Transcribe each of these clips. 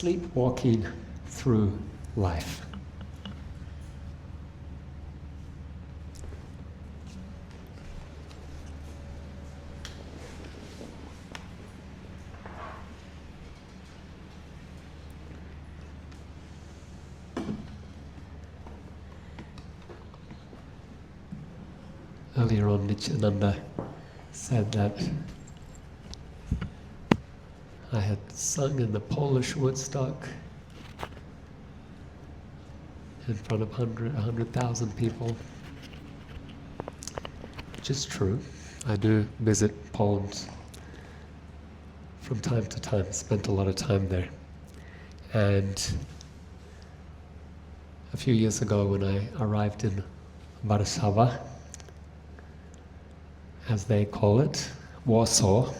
sleepwalking through life. Earlier on, Nityananda said that I had sung in the Polish Woodstock in front of 100,000 people, which is true. I do visit Poland from time to time, spent a lot of time there. And a few years ago when I arrived in Warsaw, as they call it, Warsaw,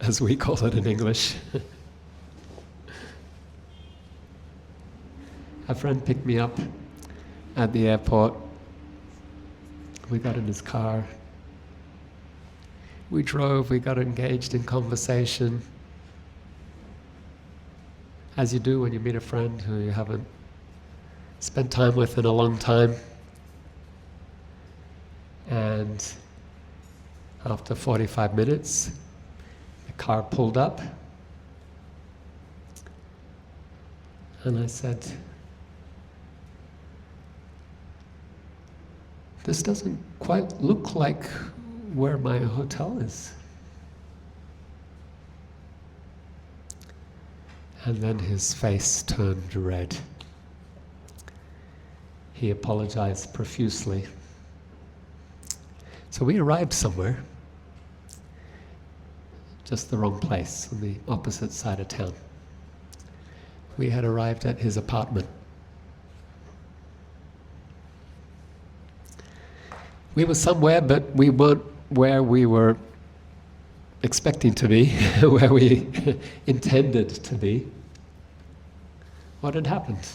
as we call it in English. A friend picked me up at the airport. We got in his car. We drove, we got engaged in conversation. As you do when you meet a friend who you haven't spent time with in a long time. And after 45 minutes, the car pulled up, and I said, "This doesn't quite look like where my hotel is." And then his face turned red. He apologized profusely. So we arrived somewhere, just the wrong place, on the opposite side of town. We had arrived at his apartment. We were somewhere, but we weren't where we were expecting to be, where we intended to be. What had happened?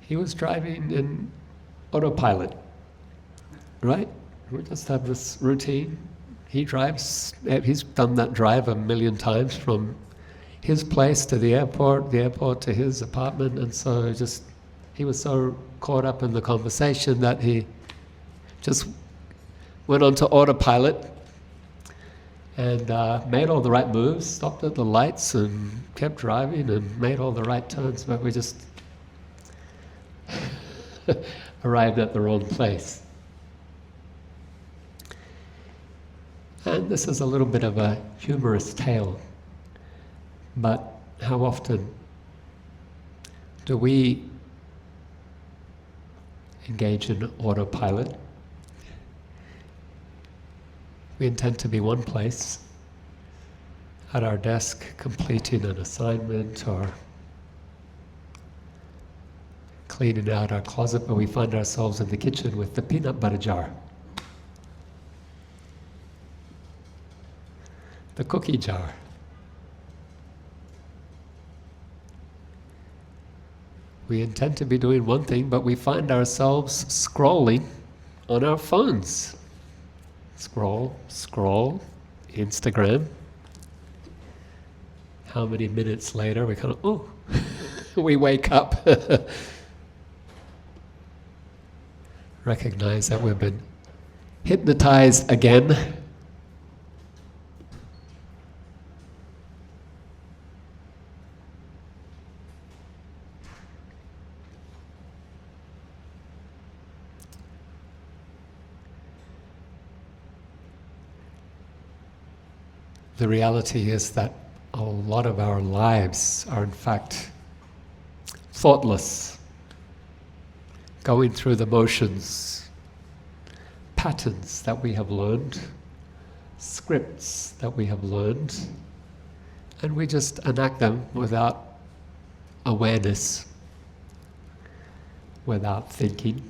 He was driving in autopilot, right? We just have this routine. He drives, he's done that drive 1,000,000 times from his place to the airport to his apartment, and so he was so caught up in the conversation that he just went onto autopilot and made all the right moves, stopped at the lights and kept driving and made all the right turns, but we just arrived at the wrong place. And this is a little bit of a humorous tale, but how often do we engage in autopilot? We intend to be one place, at our desk completing an assignment or cleaning out our closet, but we find ourselves in the kitchen with the peanut butter jar, the cookie jar. We intend to be doing one thing, but we find ourselves scrolling on our phones. Scroll, Instagram. How many minutes later we kind of, we wake up. Recognize that we've been hypnotized again. The reality is that a lot of our lives are in fact thoughtless, going through the motions, patterns that we have learned, scripts that we have learned, and we just enact them without awareness, without thinking.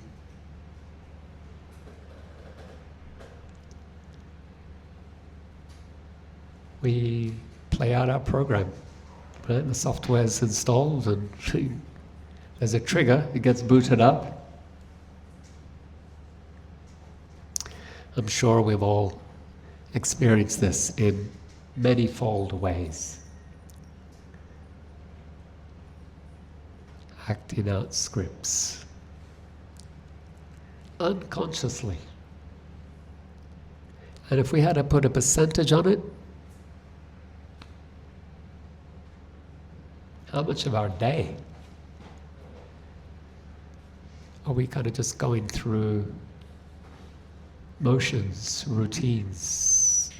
We play out our program, right? The software is installed and there's a trigger, it gets booted up. I'm sure we've all experienced this in many-fold ways. acting out scripts unconsciously. And if we had to put a percentage on it, how much of our day are we kind of just going through motions, routines?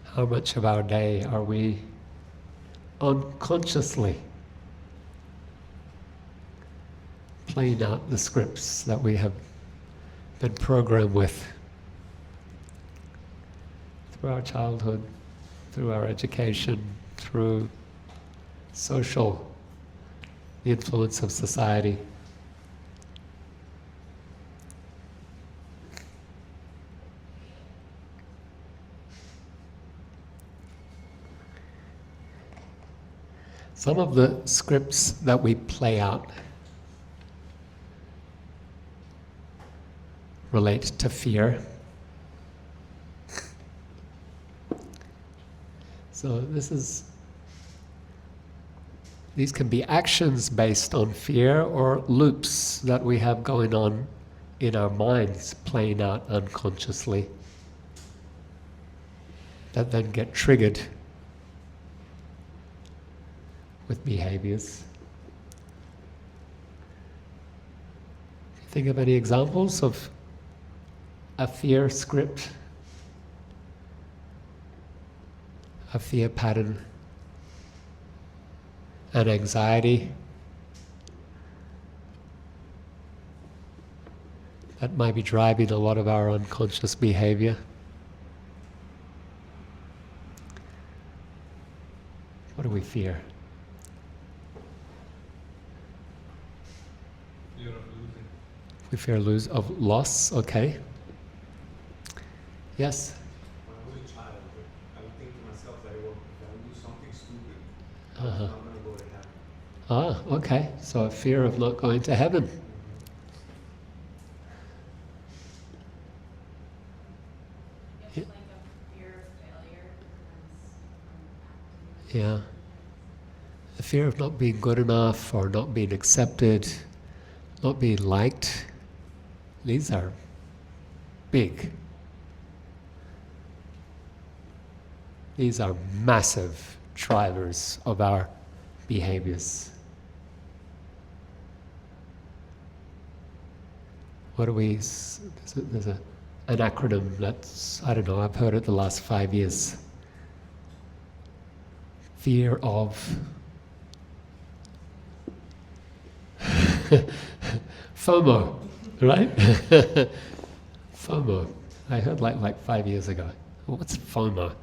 How much of our day are we unconsciously playing out the scripts that we have been programmed with through our childhood, through our education, through social, the influence of society? Some of the scripts that we play out relate to fear. So these can be actions based on fear or loops that we have going on in our minds, playing out unconsciously, that then get triggered with behaviors. Think of any examples of a fear script, a fear pattern, an anxiety that might be driving a lot of our unconscious behavior. What do we fear? Fear of losing. We fear of loss, okay. Yes? When I was a child, I would think to myself that if I would do something stupid, I Uh-huh. was not going to go to heaven. Ah, okay. So a fear of not going to heaven. It's like a fear of failure comes from acting. Yeah. The fear of not being good enough or not being accepted, not being liked. These are big. These are massive drivers of our behaviors. What do we, there's an acronym that's, I don't know, I've heard it the last 5 years. Fear of FOMO, right? FOMO. I heard like 5 years ago. What's FOMO?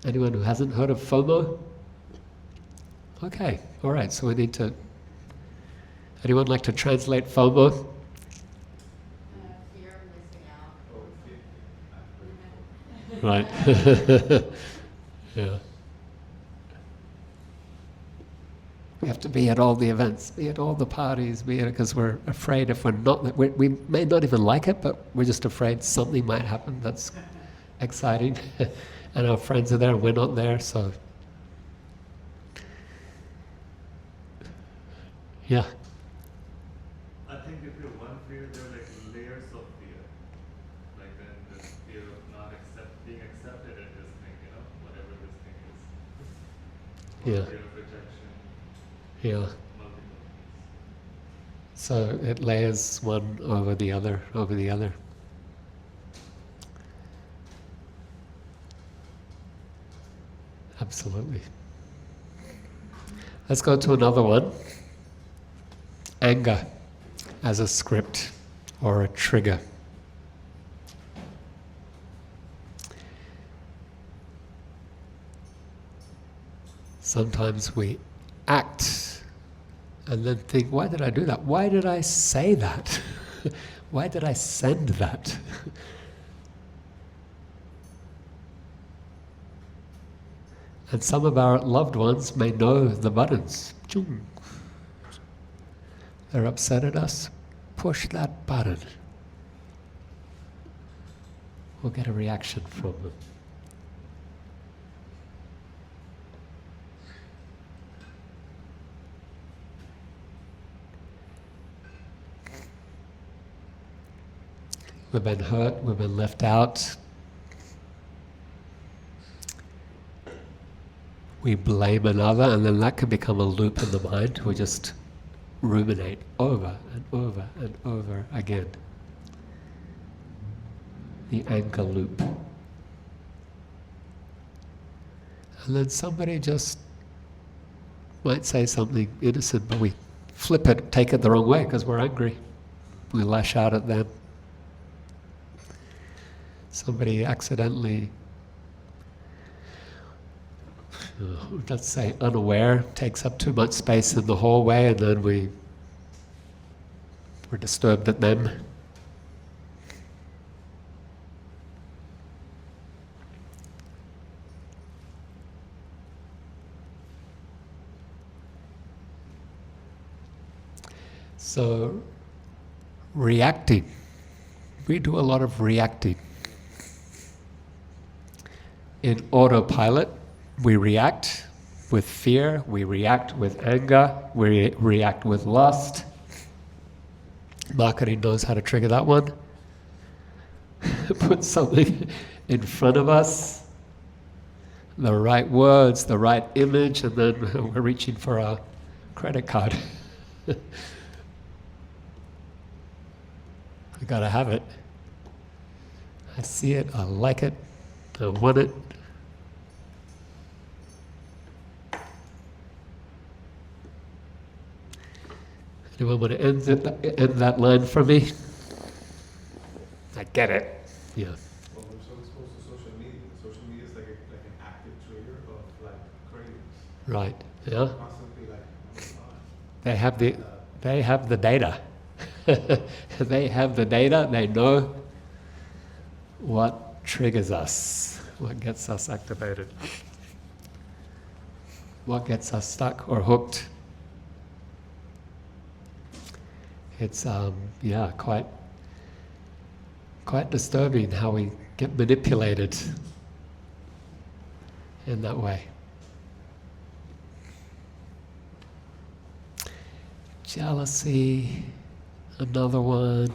Anyone who hasn't heard of FOMO? Okay, all right, so we need to... Anyone like to translate FOMO? Fear of missing out. Oh, fear. Right. Yeah. We have to be at all the events, be at all the parties, be at because we're afraid if we're not, we may not even like it, but we're just afraid something might happen that's exciting. And our friends are there and we're not there, so... Yeah. I think if you're one fear, there are like layers of fear. Like then there's fear of not being accepted at this thing, whatever this thing is. Or Yeah. fear of rejection, Yeah. multiple things. So it layers one over the other, over the other. Absolutely. Let's go to another one. Anger as a script or a trigger. Sometimes we act and then think, why did I do that? Why did I say that? Why did I send that? And some of our loved ones may know the buttons. They're upset at us. Push that button. we'll get a reaction from them. We've been hurt, we've been left out. We blame another, and then that can become a loop in the mind. We just ruminate over and over and over again. The anger loop. And then somebody just might say something innocent, but we flip it, take it the wrong way because we're angry. We lash out at them. Somebody accidentally, let's say unaware, takes up too much space in the hallway, and then we're disturbed at them. So, reacting. We do a lot of reacting. In autopilot, we react with fear, we react with anger, we react with lust. Marketing knows how to trigger that one. Put something in front of us, the right words, the right image, and then we're reaching for our credit card. We gotta have it. I see it, I like it, I want it. Anyone want to end that line for me? I get it. Yeah. Well, we're so exposed to social media. Social media is like an active trigger of like cravings. Right. Yeah. Constantly like, oh my God. They have the data. They have the data. They know what triggers us, what gets us activated, what gets us stuck or hooked. It's quite disturbing how we get manipulated in that way. Jealousy, another one.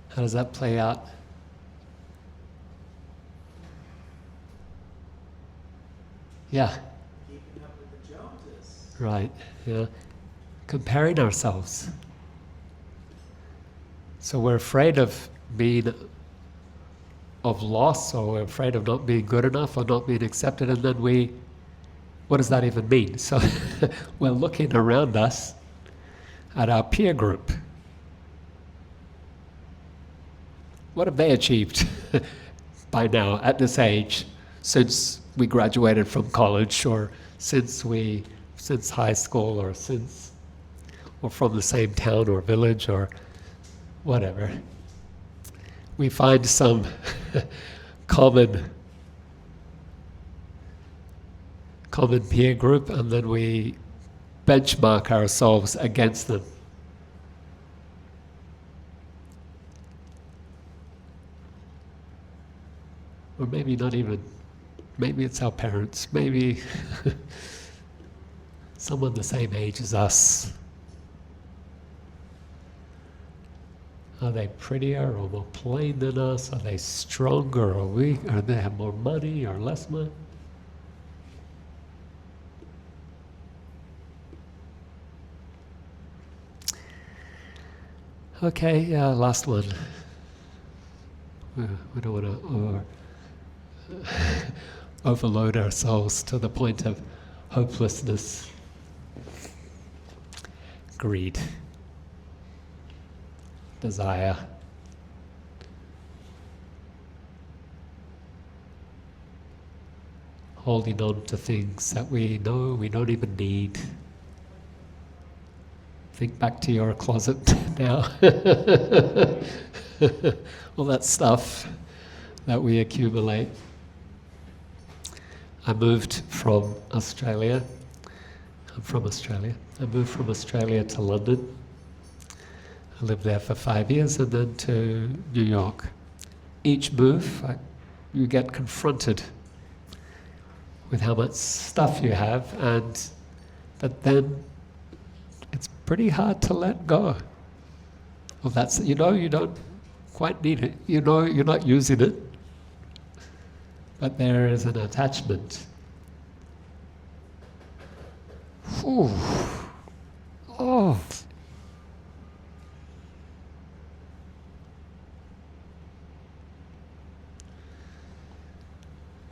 How does that play out? Yeah. Keeping up with the Joneses. Right. Yeah. Comparing ourselves. So we're afraid of loss, or we're afraid of not being good enough or not being accepted, and then what does that even mean? So we're looking around us at our peer group. What have they achieved by now at this age, since we graduated from college, or since high school, or from the same town or village or whatever? We find some common peer group, and then we benchmark ourselves against them. Or maybe not even, maybe it's our parents, maybe someone the same age as us. Are they prettier or more plain than us? Are they stronger or weak? Or they have more money or less money? Okay, last one. We don't want to overload ourselves to the point of hopelessness. Greed. Desire. Holding on to things that we know we don't even need. Think back to your closet now. All that stuff that we accumulate. I moved from Australia. I'm from Australia. I moved from Australia to London I lived there for 5 years, and then to New York. Each move, you get confronted with how much stuff you have, but then it's pretty hard to let go of that. You know you don't quite need it. You know you're not using it, but there is an attachment. Ooh. Oh.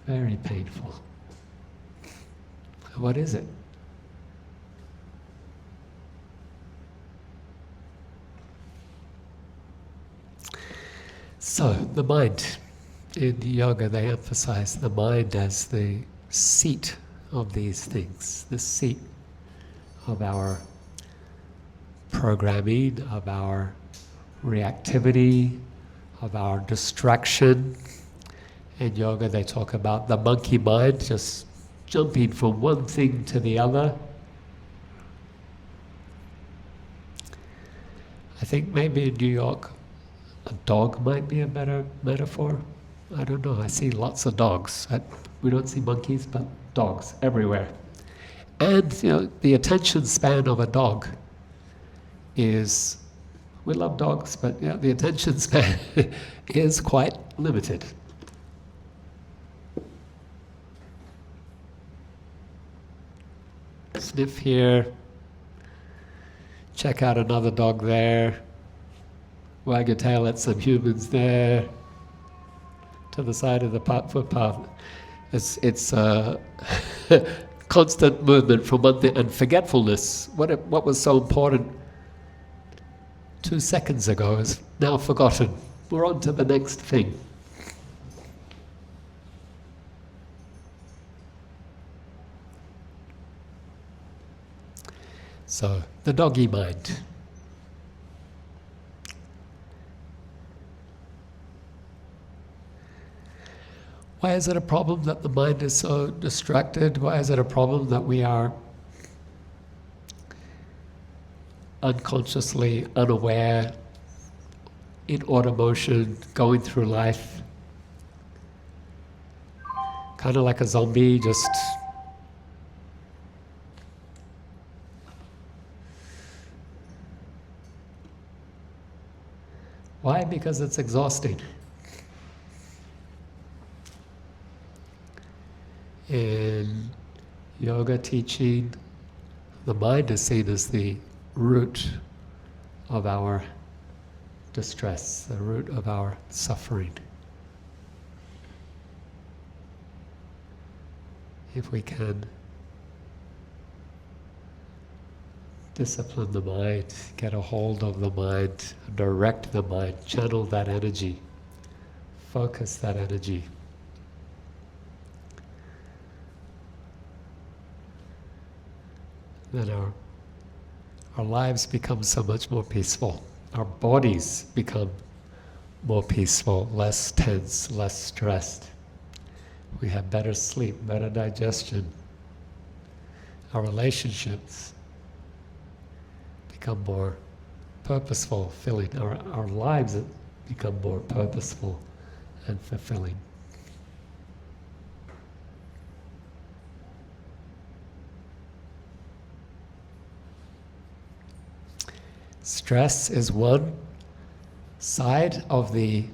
Very painful. What is it? So, the mind. In yoga, they emphasize the mind as the seat of these things, the seat of our programming, of our reactivity, of our distraction. In yoga, they talk about the monkey mind, just jumping from one thing to the other. I think maybe in New York, a dog might be a better metaphor. I don't know, I see lots of dogs. We don't see monkeys, but dogs everywhere. And the attention span of a dog is, we love dogs, but the attention span is quite limited. Sniff here, check out another dog there, wag your tail at some humans there, to the side of the footpath. It's constant movement from one thing, and forgetfulness. What was so important 2 seconds ago is now forgotten. We're on to the next thing. So, the doggy mind. Why is it a problem that the mind is so distracted? Why is it a problem that we are unconsciously unaware, in auto motion, going through life? Kind of like a zombie, just why? Because it's exhausting. In yoga teaching, the mind is seen as the root of our distress, the root of our suffering. If we can discipline the mind, get a hold of the mind, direct the mind, channel that energy, focus that energy, then our lives become so much more peaceful. Our bodies become more peaceful, less tense, less stressed. We have better sleep, better digestion. Our relationships become more purposeful, filling. Our lives become more purposeful and fulfilling. Stress is one side of the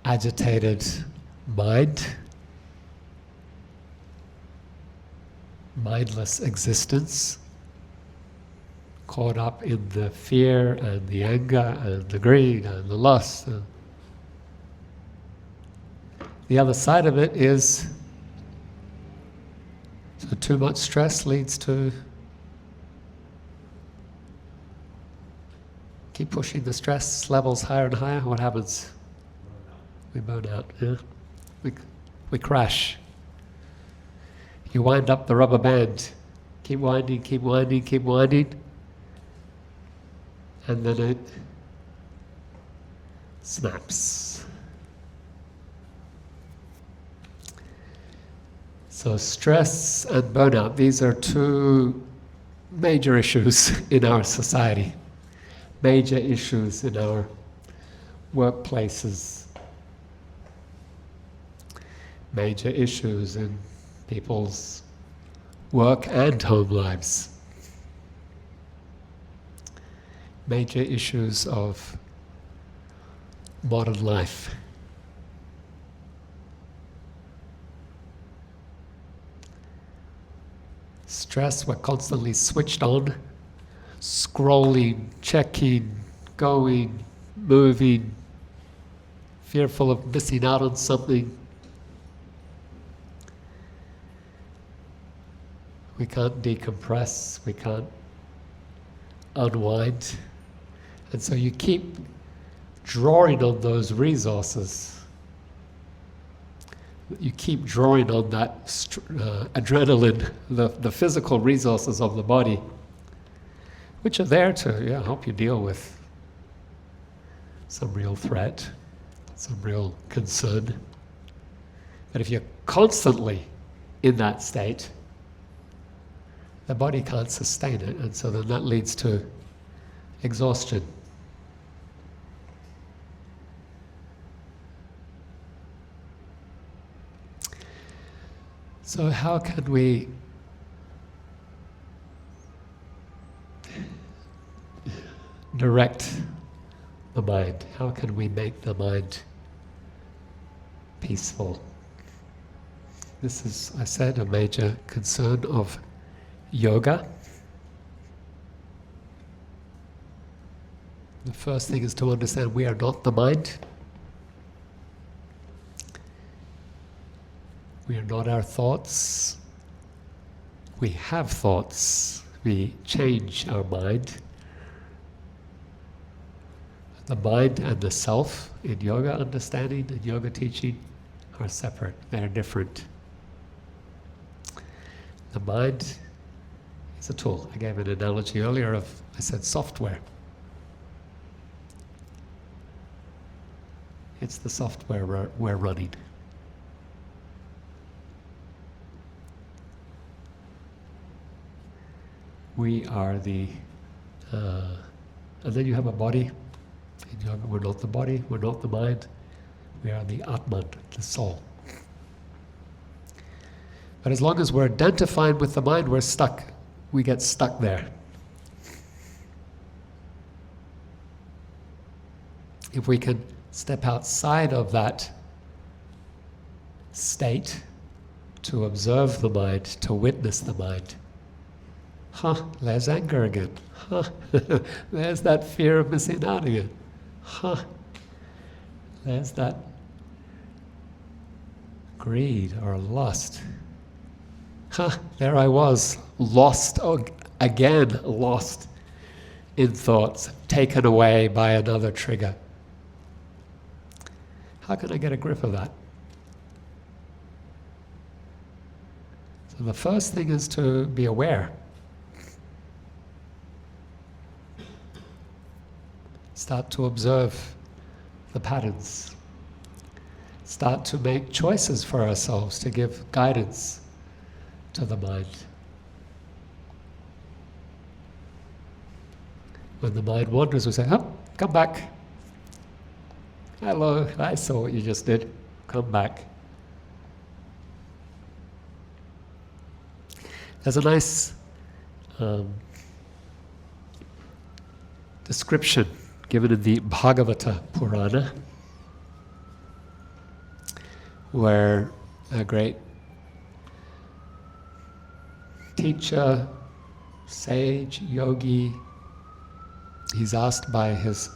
agitated mind, mindless existence, caught up in the fear and the anger and the greed and the lust. The other side of it is, so too much stress leads to keep pushing the stress levels higher and higher. What happens? We burn out. Yeah, we crash. You wind up the rubber band. Keep winding, keep winding, keep winding, and then it snaps. So stress and burnout, these are two major issues in our society. major issues in our workplaces, major issues in people's work and home lives, major issues of modern life. Stress, we're constantly switched on, scrolling, checking, going, moving, fearful of missing out on something. We can't decompress, we can't unwind. And so you keep drawing on those resources. You keep drawing on that adrenaline, the physical resources of the body, which are there to help you deal with some real threat, some real concern. But if you're constantly in that state, the body can't sustain it, and so then that leads to exhaustion. So how can we direct the mind? How can we make the mind peaceful? This is, I said, a major concern of yoga. The first thing is to understand we are not the mind. We are not our thoughts. We have thoughts. We change our mind. The mind and the self in yoga understanding and yoga teaching are separate. They're different. The mind is a tool. I gave an analogy earlier I said software. It's the software we're running. We are and then you have a body. In yoga, we're not the body, we're not the mind. We are the Atman, the soul. But as long as we're identified with the mind, we're stuck. We get stuck there. If we can step outside of that state to observe the mind, to witness the mind, there's anger again. There's that fear of missing out again. There's that greed or lust. There I was, lost in thoughts, taken away by another trigger. How can I get a grip of that? So the first thing is to be aware. Start to observe the patterns. Start to make choices for ourselves to give guidance to the mind. When the mind wanders, we say, come back. Hello, I saw what you just did. Come back. There's a nice description given in the Bhagavata Purana, where a great teacher, sage, yogi, he's asked by his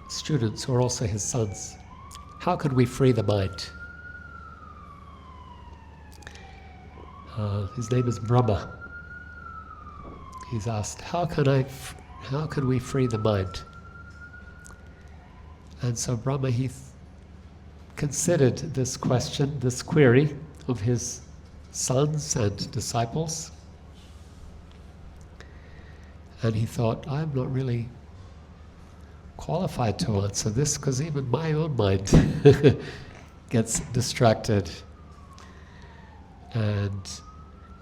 students, who are also his sons, how can we free the mind? His name is Brahma. He's asked, how can we free the mind? And so Brahma, he considered this question, this query of his sons and disciples. And he thought, I'm not really qualified to answer this, because even my own mind gets distracted. And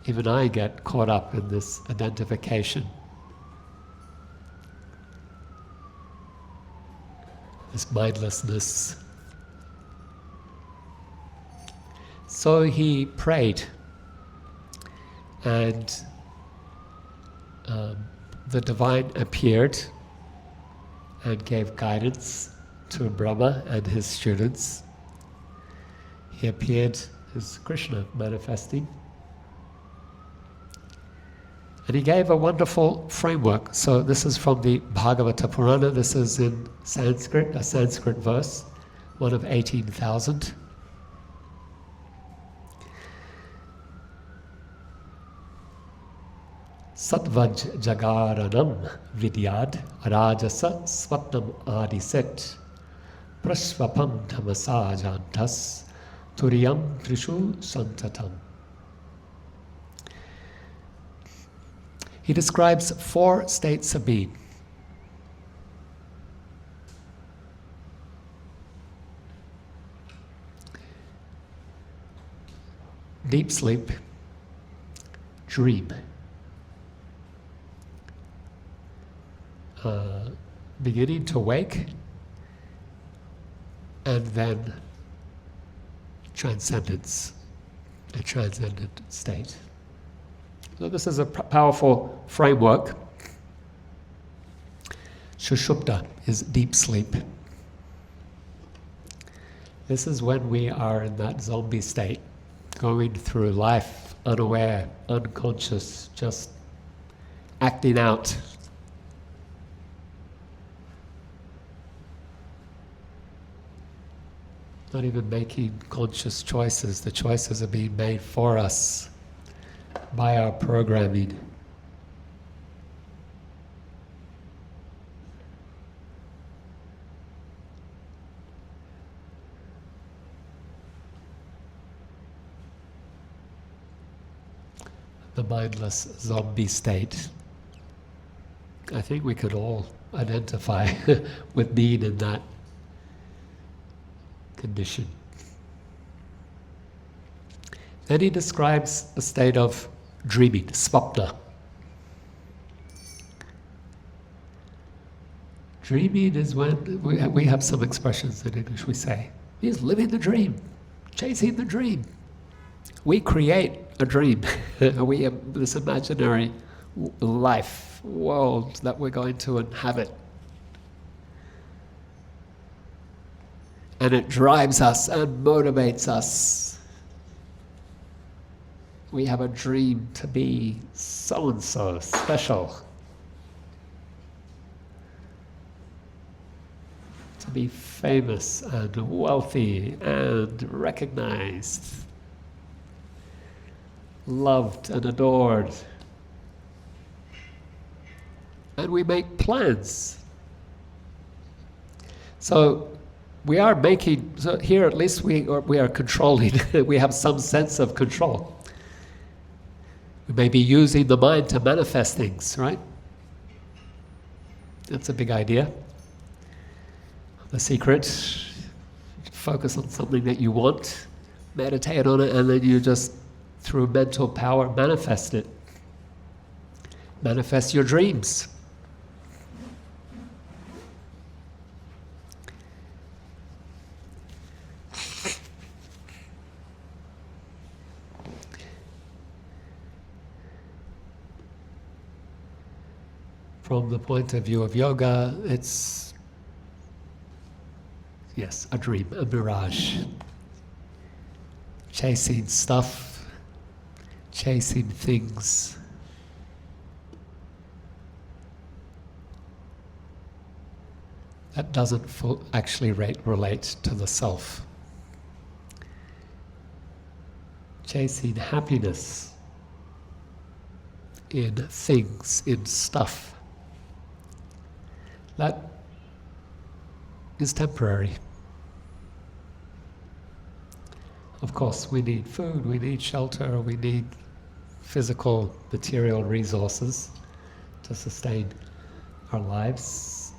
even I get caught up in this identification. this mindlessness. So he prayed, and the divine appeared and gave guidance to Brahma and his students. He appeared as Krishna manifesting. And he gave a wonderful framework. So this is from the Bhagavata Purana. This is in Sanskrit, a Sanskrit verse, one of 18,000. Sattvaj jagaranam vidyad rajasa swatnam adiset prasvapam tamasajantas turiyam trishu santatam. He describes 4 states of being. Deep sleep, dream, beginning to wake, and then transcendence, a transcendent state. So this is a powerful framework. Sushupta is deep sleep. This is when we are in that zombie state, going through life unaware, unconscious, just acting out. Not even making conscious choices. The choices are being made for us by our programming. The mindless zombie state. I think we could all identify with being in that condition. Then he describes a state of dreaming, svapna. Dreaming is when we have some expressions in English. We say, he's living the dream, chasing the dream. We create a dream. We have this imaginary life, world that we're going to inhabit. And it drives us and motivates us. We have a dream to be so-and-so special. To be famous and wealthy and recognized. Loved and adored. And we make plans. So we are making, so here at least we are controlling, we have some sense of control. We may be using the mind to manifest things, right? That's a big idea. The secret, focus on something that you want, meditate on it, and then you just, through mental power, manifest it. Manifest your dreams. From the point of view of yoga, it's, yes, a dream, a mirage. Chasing stuff, chasing things. That doesn't actually relate to the self. Chasing happiness in things, in stuff. That is temporary. Of course, we need food, we need shelter, we need physical, material resources to sustain our lives.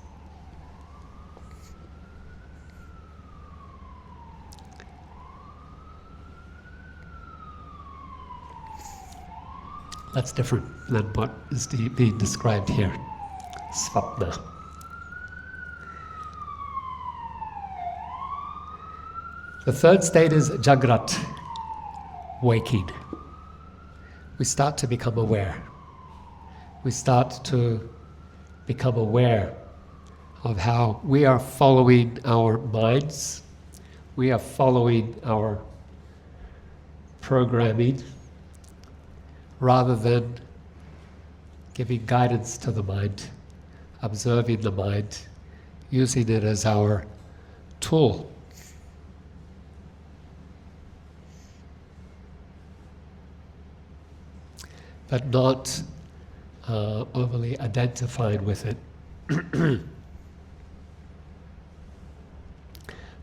That's different than what is being described here. Svapna. The third state is Jagrat, waking. We start to become aware. We start to become aware of how we are following our minds, we are following our programming, rather than giving guidance to the mind, observing the mind, using it as our tool. But not overly identified with it.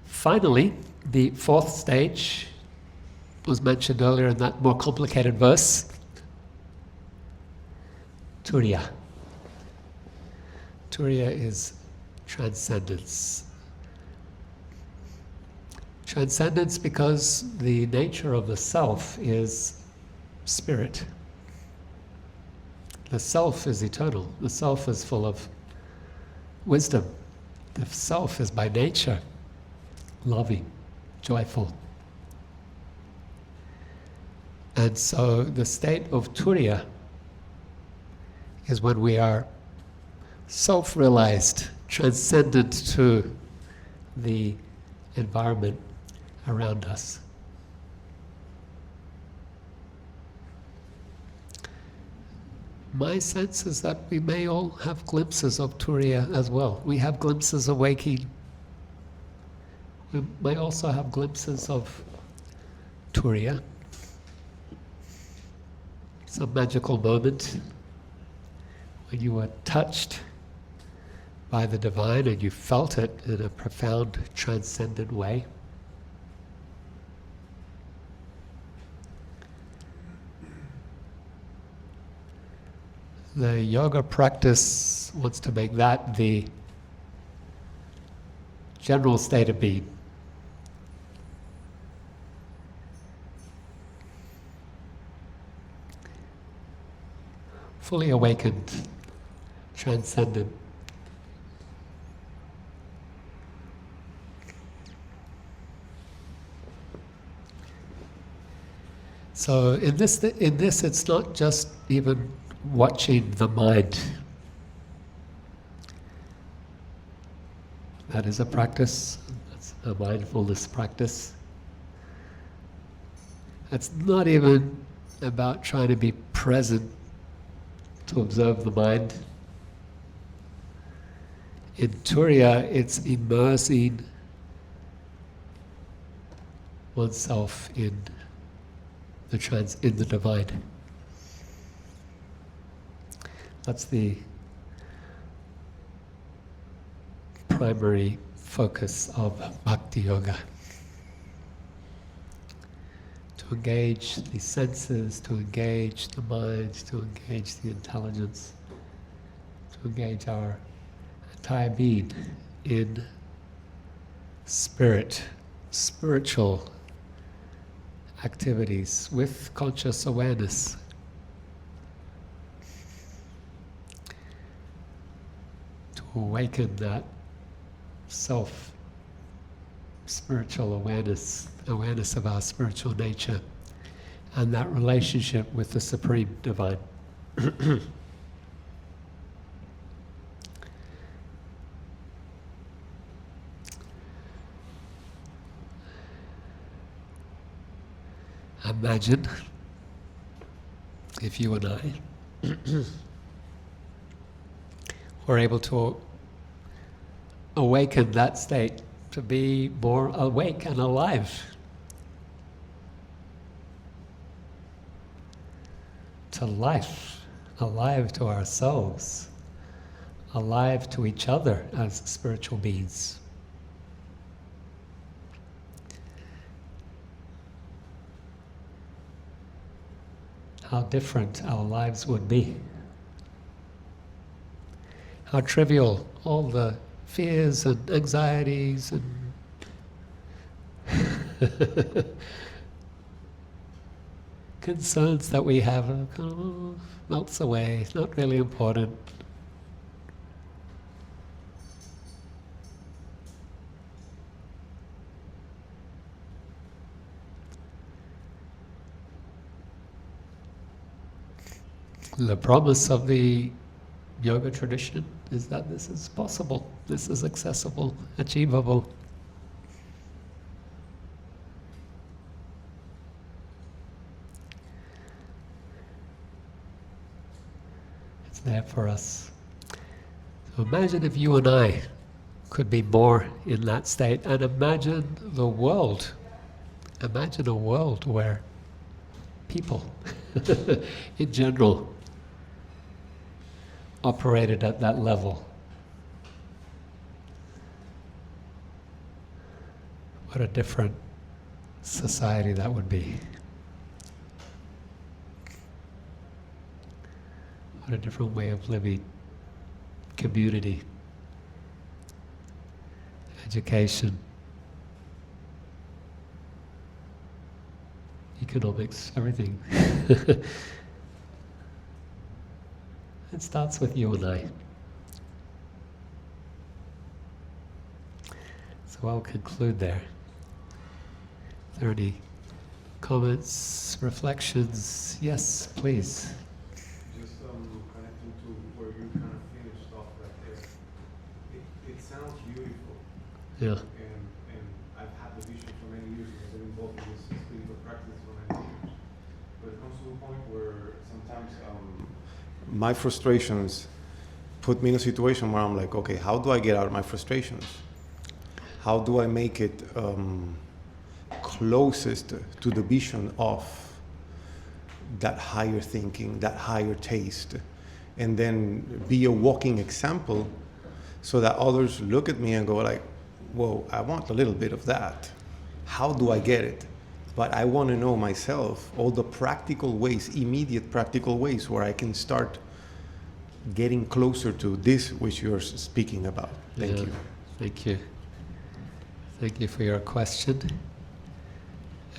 Finally, the fourth stage was mentioned earlier in that more complicated verse, Turiya. Turiya is transcendence. Transcendence because the nature of the self is spirit. The self is eternal. The self is full of wisdom. The self is by nature loving, joyful. And so the state of Turiya is when we are self-realized, transcendent to the environment around us. My sense is that we may all have glimpses of Turiya as well. We have glimpses of waking. We may also have glimpses of Turiya. Some magical moment when you were touched by the divine and you felt it in a profound, transcendent way. The yoga practice wants to make that the general state of being. Fully awakened, transcendent. So in this, it's not just even watching the mind. That is a practice. That's a mindfulness practice. It's not even about trying to be present to observe the mind. In Turiya, it's immersing oneself in the divine. That's the primary focus of Bhakti Yoga. To engage the senses, to engage the mind, to engage the intelligence, to engage our entire being in spiritual activities with conscious awareness. To awaken that spiritual awareness of our spiritual nature and that relationship with the Supreme Divine. Imagine if you and I were able to awaken that state, to be more awake and alive, to life, alive to ourselves, alive to each other as spiritual beings. How different our lives would be. How trivial all the fears and anxieties and concerns that we have kind of melts away. It's not really important. The promise of the yoga tradition is that this is possible, this is accessible, achievable. It's there for us. So imagine if you and I could be more in that state, and imagine the world. Imagine a world where people, in general, operated at that level. What a different society that would be. What a different way of living. Community. Education. Economics, everything. It starts with you and I. So I'll conclude there. Are there any comments, reflections? Yes, please. Just connecting to where you kind of finished off right there. It sounds beautiful. Yeah. And I've had the vision for many years because I've been involved in this spiritual practice for many years. But it comes to a point where sometimes my frustrations put me in a situation where I'm like, okay, how do I get out of my frustrations? How do I make it closest to the vision of that higher thinking, that higher taste, and then be a walking example so that others look at me and go like, whoa, I want a little bit of that. How do I get it? But I want to know myself all the practical ways, immediate practical ways where I can start getting closer to this which you're speaking about. Thank you. Thank you. Thank you for your question.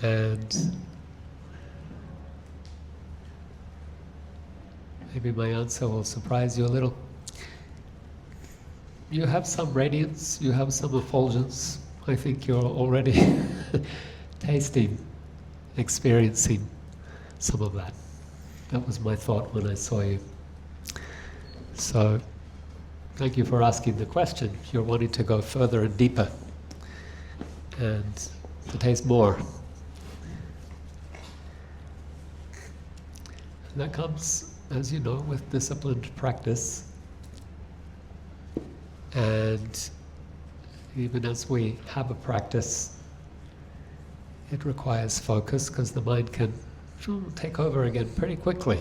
And maybe my answer will surprise you a little. You have some radiance, you have some effulgence. I think you're already tasting, experiencing some of that. That was my thought when I saw you. So, thank you for asking the question. You're wanting to go further and deeper and to taste more. And that comes, as you know, with disciplined practice. And even as we have a practice, it requires focus because the mind can take over again pretty quickly.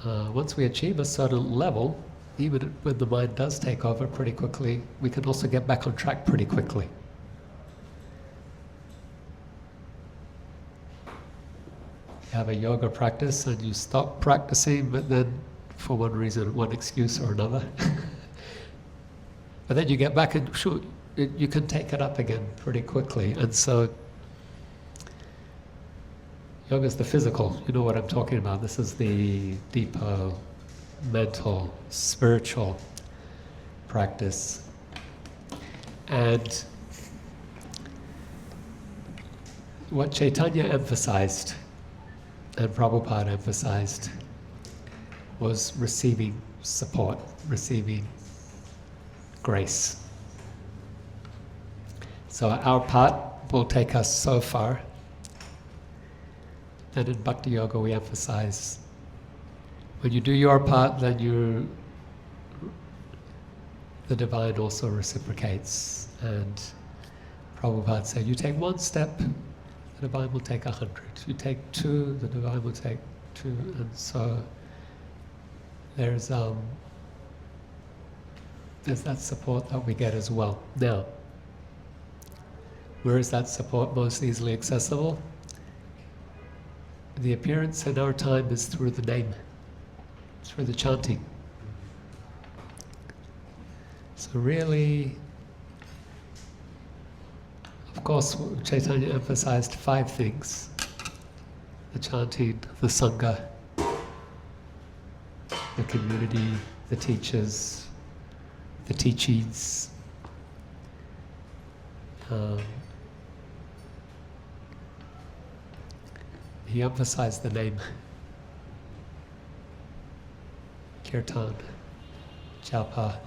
Once we achieve a certain level, even when the mind does take over pretty quickly, we can also get back on track pretty quickly. You have a yoga practice and you stop practicing, but then for one reason, one excuse or another. But then you get back and you can take it up again pretty quickly. And so yoga is the physical, you know what I'm talking about. This is the deeper mental, spiritual practice. And what Chaitanya emphasized and Prabhupada emphasized was receiving support, receiving grace. So our part will take us so far. And in Bhakti Yoga we emphasize, when you do your part, then the divine also reciprocates. And Prabhupada said, you take one step, the divine will take 100. You take two, the divine will take 2. And so there's that support that we get as well. Now, where is that support most easily accessible? The appearance in our time is through the name, through the chanting. So really, of course, Chaitanya emphasized 5 things: the chanting, the sangha, the community, the teachers, the teachings, the he emphasized the name. Kirtan, japa,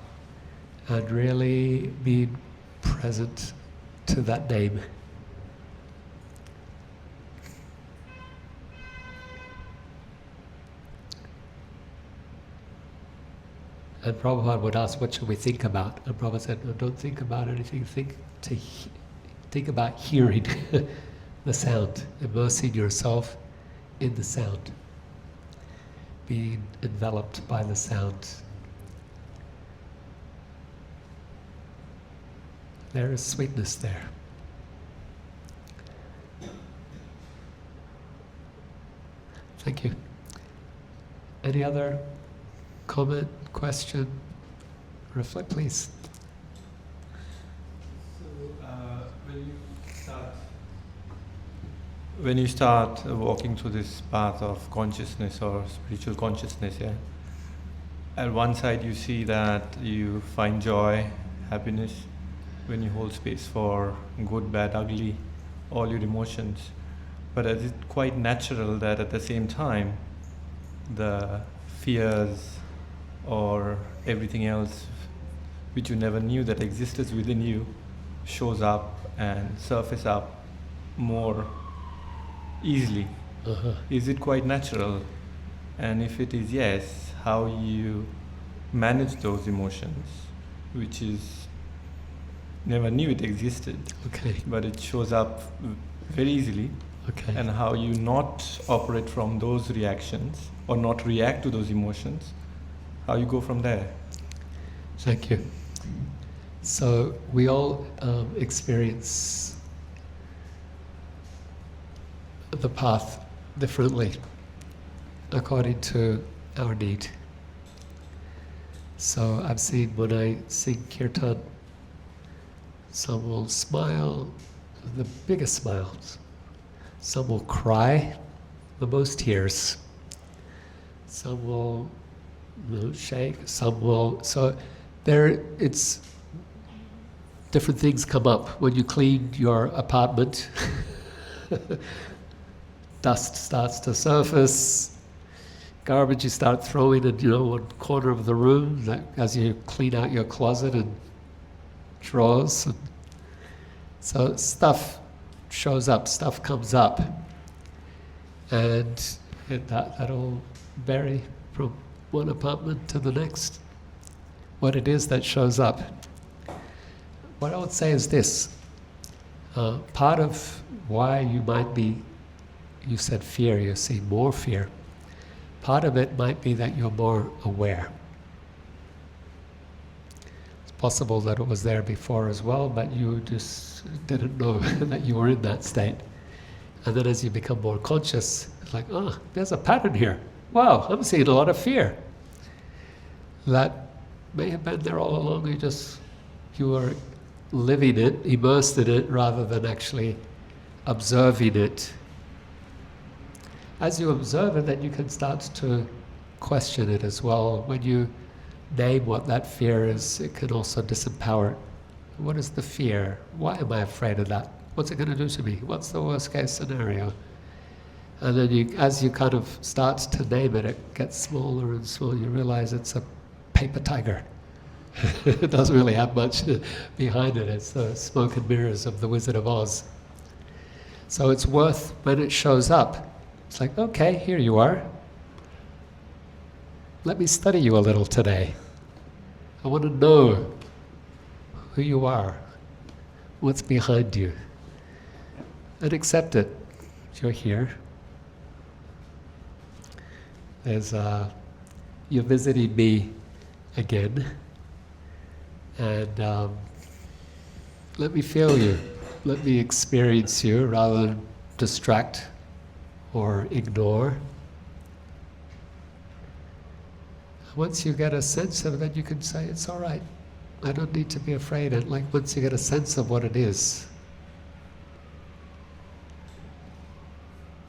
and really being present to that name. And Prabhupada would ask, what should we think about? And Prabhupada said, no, don't think about anything, think about hearing the sound, immersing yourself in the sound, being enveloped by the sound. There is sweetness there. Thank you. Any other comment, question? Reflect, please. So, when you start walking through this path of consciousness or spiritual consciousness, yeah, at one side you see that you find joy, happiness, when you hold space for good, bad, ugly, all your emotions. But is it quite natural that at the same time, the fears or everything else which you never knew that existed within you shows up and surface up more easily? Uh-huh. Is it quite natural? And if it is yes, how you manage those emotions, which is never knew it existed, Okay. but it shows up very easily, Okay. and how you not operate from those reactions or not react to those emotions, how you go from there. Thank you. So we all experience the path differently according to our need. So I've seen when I sing kirtan, some will smile, the biggest smiles. Some will cry, the most tears. Some will shake, some will. So there, it's different things come up when you clean your apartment. Dust starts to surface. Garbage you start throwing in, one corner of the room as you clean out your closet and drawers. So stuff shows up, stuff comes up, and that'll vary from one apartment to the next, what it is that shows up. What I would say is this, part of why you said fear, you see more fear, part of it might be that you're more aware. It's possible that it was there before as well, but you just didn't know that you were in that state. And then as you become more conscious, it's like, oh, there's a pattern here. Wow, I'm seeing a lot of fear. That may have been there all along, you were living it, immersed in it, rather than actually observing it. As you observe it, then you can start to question it as well. When you name what that fear is, it can also disempower it. What is the fear? Why am I afraid of that? What's it going to do to me? What's the worst case scenario? And then as you kind of start to name it, it gets smaller and smaller. You realize it's a paper tiger. It doesn't really have much behind it. It's the smoke and mirrors of the Wizard of Oz. So it's worth, when it shows up, it's like, okay, here you are. Let me study you a little today. I want to know who you are, what's behind you, and accept it. You're here. You're visiting me again, and let me feel you. Let me experience you rather than distract or ignore. Once you get a sense of it, you can say, it's all right. I don't need to be afraid. And once you get a sense of what it is,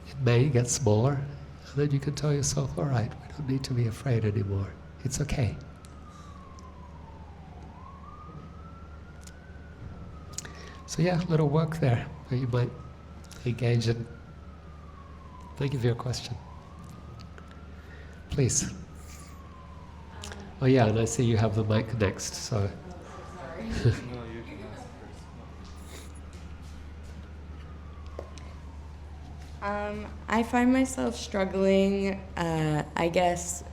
it may get smaller, and then you can tell yourself, all right, we don't need to be afraid anymore. It's okay. So yeah, a little work there where you might engage in Thank you for your question. Please. Oh yeah, and I see you have the mic next, so. No, you can ask first. I find myself struggling, I guess,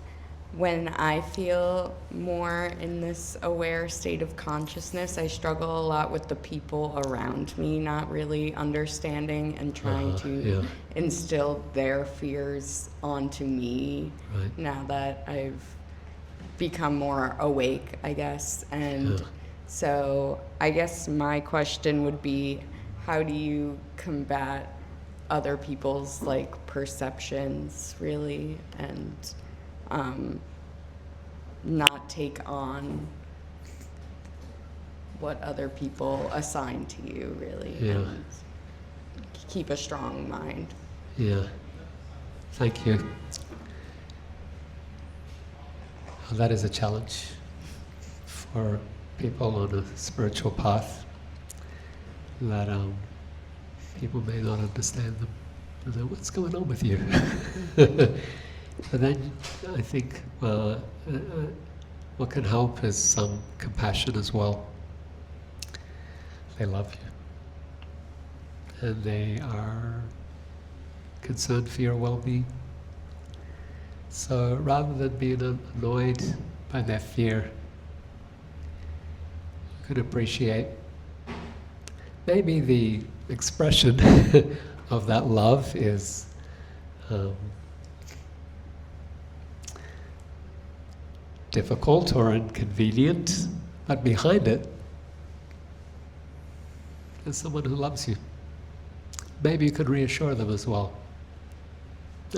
when I feel more in this aware state of consciousness. I struggle a lot with the people around me, not really understanding and trying to instill their fears onto me now that I've become more awake, I guess. And so I guess my question would be, how do you combat other people's like perceptions really, and not take on what other people assign to you really, and keep a strong mind? Yeah, thank you. Well, that is a challenge for people on a spiritual path, that people may not understand them. And then, what's going on with you? But then I think what can help is some compassion as well. They love you, and they are concerned for your well-being. So rather than being annoyed by their fear, you could appreciate maybe the expression of that love is difficult or inconvenient, but behind it is someone who loves you. Maybe you could reassure them as well.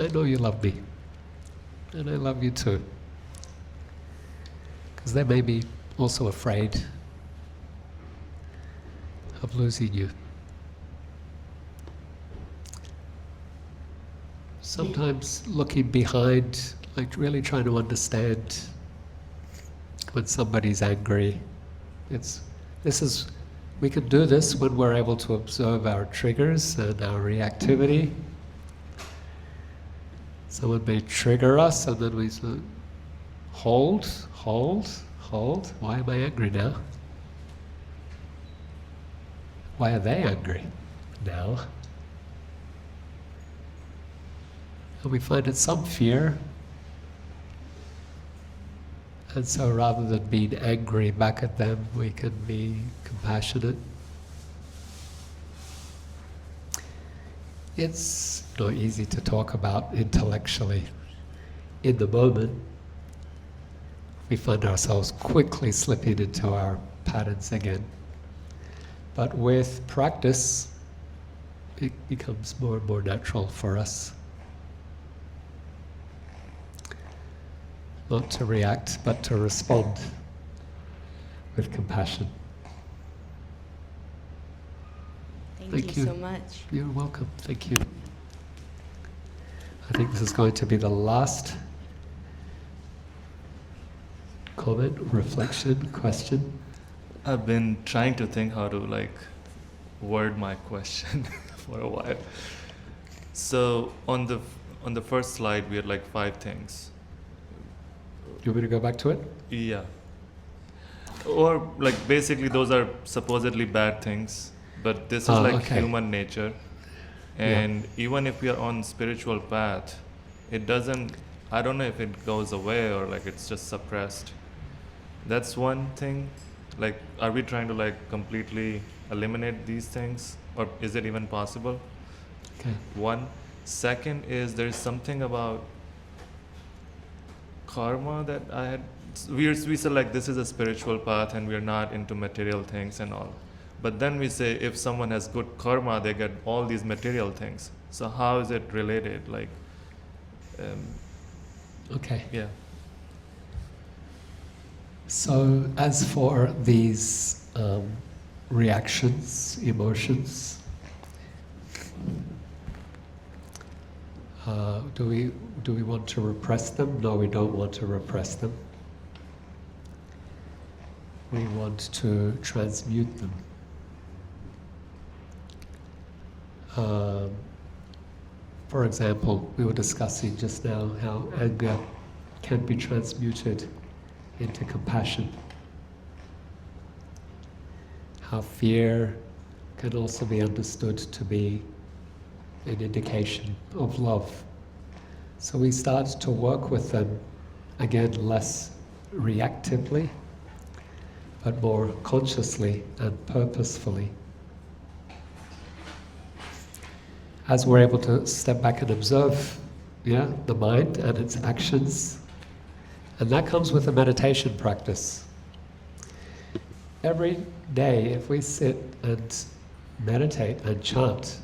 I know you love me, and I love you too. Because they may be also afraid of losing you. Sometimes looking behind, like really trying to understand when somebody's angry. We can do this when we're able to observe our triggers and our reactivity. Someone may trigger us, and then we say, hold. Why am I angry now? Why are they angry now? And we find it some fear. And so rather than being angry back at them, we can be compassionate. It's not easy to talk about intellectually. In the moment, we find ourselves quickly slipping into our patterns again. But with practice, it becomes more and more natural for us. Not to react, but to respond with compassion. Thank you so much. You're welcome. Thank you. I think this is going to be the last comment, reflection, question. I've been trying to think how to word my question for a while. So on the first slide we had 5 things. You want me to go back to it? Yeah. Or basically those are supposedly bad things, but this is human nature. And even if we are on spiritual path, it doesn't, I don't know if it goes away or it's just suppressed. That's one thing. Are we trying to completely eliminate these things, or is it even possible? Okay. One. Second is there's something about karma that I had. We said this is a spiritual path and we're not into material things and all. But then we say if someone has good karma, they get all these material things. So how is it related? Okay. Yeah. So as for these reactions, emotions, do we want to repress them? No, we don't want to repress them. We want to transmute them. For example, we were discussing just now how anger can be transmuted into compassion. How fear can also be understood to be an indication of love. So we start to work with them, again, less reactively, but more consciously and purposefully. As we're able to step back and observe, the mind and its actions, and that comes with a meditation practice. Every day, if we sit and meditate and chant,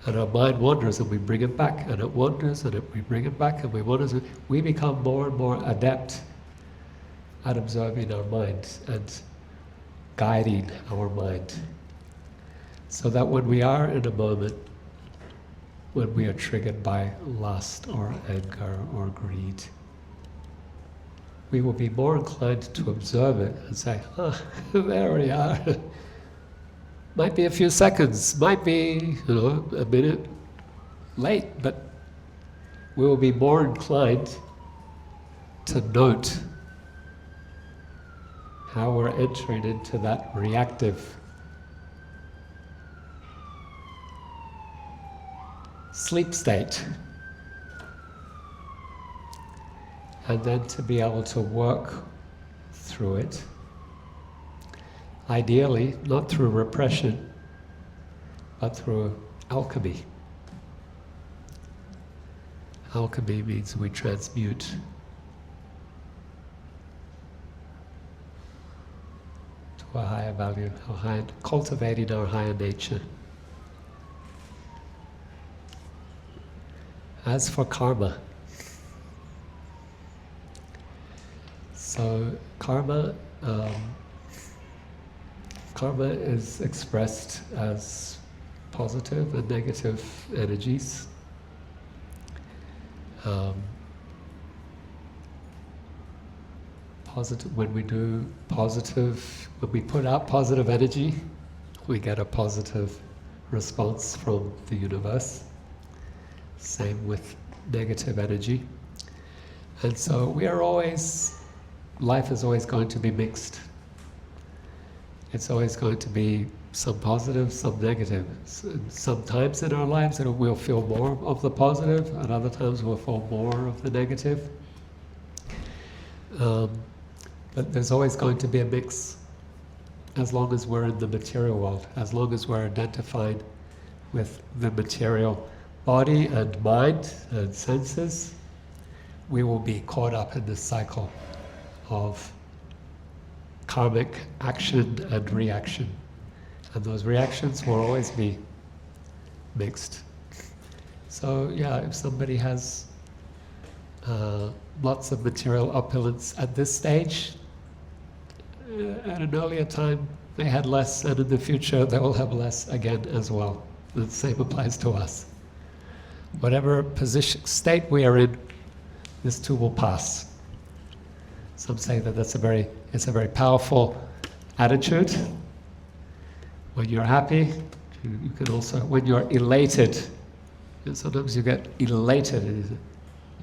and our mind wanders and we bring it back, and it wanders and we bring it back, and we become more and more adept at observing our mind and guiding our mind. So that when we are in a moment, when we are triggered by lust or anger or greed, we will be more inclined to observe it and say, there we are. Might be a few seconds, might be, a minute late, but we will be more inclined to note how we're entering into that reactive sleep state. And then to be able to work through it. Ideally, not through repression, but through alchemy. Alchemy means we transmute. To a higher value, cultivating our higher nature. As for karma, so karma is expressed as positive and negative energies. Positive, when we put out positive energy, we get a positive response from the universe. Same with negative energy. And so life is always going to be mixed. It's always going to be some positive, some negative. Sometimes in our lives we'll feel more of the positive, and other times we'll feel more of the negative. But there's always going to be a mix as long as we're in the material world, as long as we're identified with the material body and mind and senses, we will be caught up in this cycle of karmic action and reaction. And those reactions will always be mixed. So if somebody has lots of material opulence at this stage, at an earlier time they had less, and in the future they will have less again as well. The same applies to us. Whatever state we are in, this too will pass. Some say that it's a very powerful attitude. When you're happy, you can also, when you're elated, and sometimes you get elated,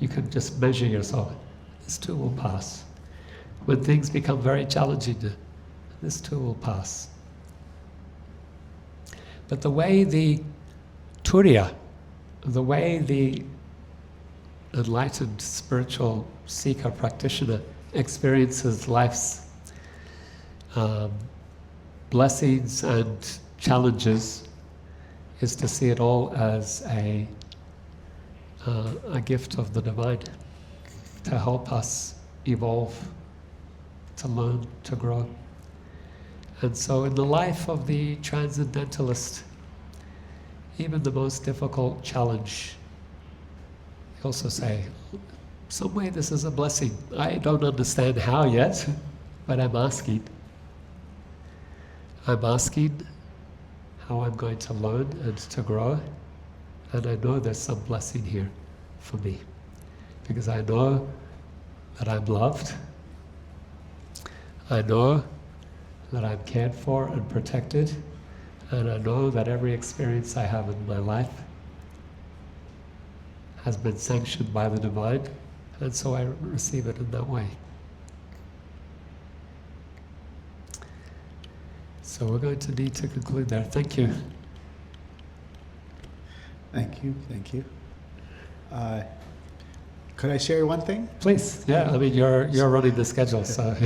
you can just measure yourself. This too will pass. When things become very challenging, this too will pass. But the way the Turiya, the way the enlightened spiritual seeker practitioner experiences life's blessings and challenges is to see it all as a gift of the divine to help us evolve, to learn, to grow. And so in the life of the transcendentalist, even the most difficult challenge, they also say, some way this is a blessing. I don't understand how yet, but I'm asking. I'm asking how I'm going to learn and to grow, and I know there's some blessing here for me, because I know that I'm loved, I know that I'm cared for and protected, and I know that every experience I have in my life has been sanctioned by the divine, and so I receive it in that way. So we're going to need to conclude there. Thank you. Thank you. Thank you. Could I share one thing? Please, yeah. I mean, you're running the schedule, so.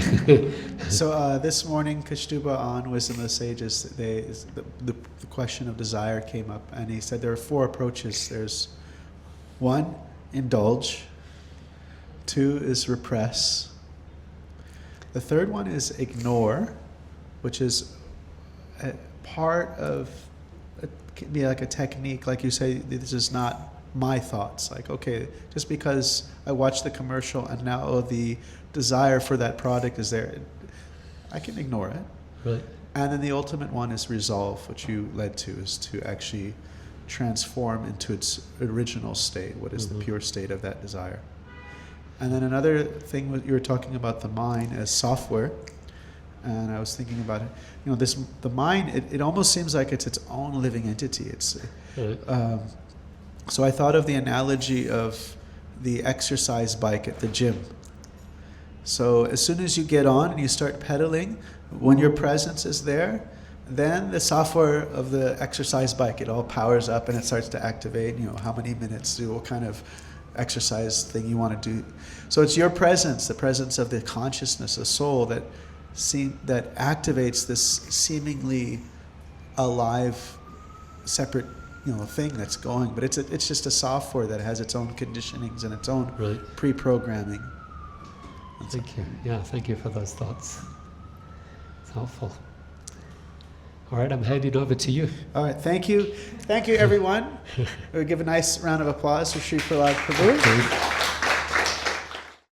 So this morning, Kashtuba on Wisdom of the Sages, the question of desire came up, and he said there are 4 approaches. There's 1, indulge. 2 is repress. The third one is ignore, which is a part of, it can be like a technique, like you say, this is not my thoughts. Like, okay, just because I watched the commercial and now the desire for that product is there, I can ignore it. Right. And then the ultimate one is resolve, which you led to, is to actually transform into its original state, what is the pure state of that desire. And then another thing, you were talking about the mind as software, and I was thinking about it. You know, the mind. It almost seems like it's its own living entity. So I thought of the analogy of the exercise bike at the gym. So as soon as you get on and you start pedaling, when your presence is there, then the software of the exercise bike, it all powers up and it starts to activate. You know, how many minutes do, what kind of exercise thing you want to do. So it's your presence, the presence of the consciousness, the soul, that activates this seemingly alive, separate, thing that's going. But it's just a software that has its own conditionings and its own pre-programming. Thank you. Yeah, thank you for those thoughts. It's helpful. All right, I'm handing over to you. All right, thank you. Thank you, everyone. We'll give a nice round of applause for Sri Prahlad Prabhu.